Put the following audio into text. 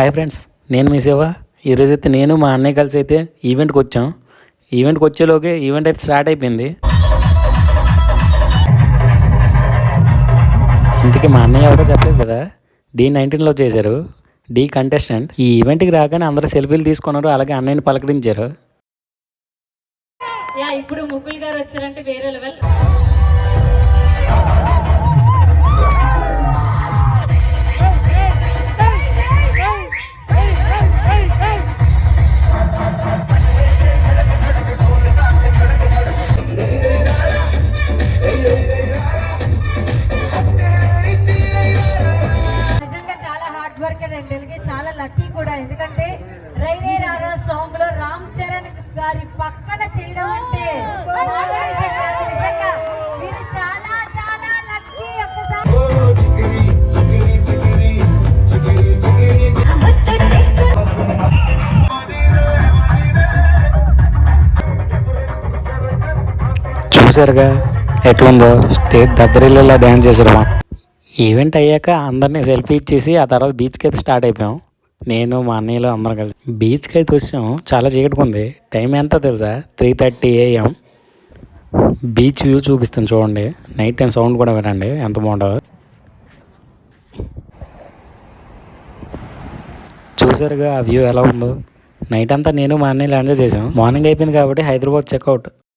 Hi friends, నేను మీ శివ. ఈరోజైతే నేను మా అన్నయ్య కలిసి అయితే ఈవెంట్కి వచ్చాం. ఈవెంట్కి వచ్చేలోకే ఈవెంట్ అయితే స్టార్ట్ అయిపోయింది. ఇంతకీ మా అన్నయ్య ఎవరో చెప్పలేదు కదా, D19లో చేశారు, డి కంటెస్టెంట్. ఈ ఈవెంట్కి రాగానే అందరూ సెల్ఫీలు తీసుకున్నారు, అలాగే అన్నయ్యని పలకరించారు. ఇప్పుడు ముకుల్ గారు వచ్చారంటే వేరే లెవెల్. చాలా లక్కీ కూడా, ఎందుకంటే రైనే రారా సాంగ్ లో రామ్ చరణ్ గారి పక్కన చేయడం అంటే నిజంగా మీరు చాలా చాలా లక్కీ. చూసారుగా ఎట్లుందో, స్టేజ్ దద్దరిల్లా డ్యాన్స్ చేసారు. ఈవెంట్ అయ్యాక అందరినీ సెల్ఫీ ఇచ్చేసి ఆ తర్వాత బీచ్కి అయితే స్టార్ట్ అయిపోయాం. నేను మా అన్నయ్యలో అందరం కలిసి బీచ్కి అయితే వచ్చాం. చాలా చీకటిగా ఉంది. టైం ఎంత తెలుసా? 3:30 AM. బీచ్ వ్యూ చూపిస్తాను చూడండి. నైట్ టైం సౌండ్ కూడా వినండి ఎంత బాగుంటుందో. చూసారుగా ఆ వ్యూ ఎలా ఉందో. నైట్ అంతా నేను మా అన్నయ్యలో ఎంజాయ్ చేసాం. మార్నింగ్ అయిపోయింది కాబట్టి హైదరాబాద్ చెక్అవుట్.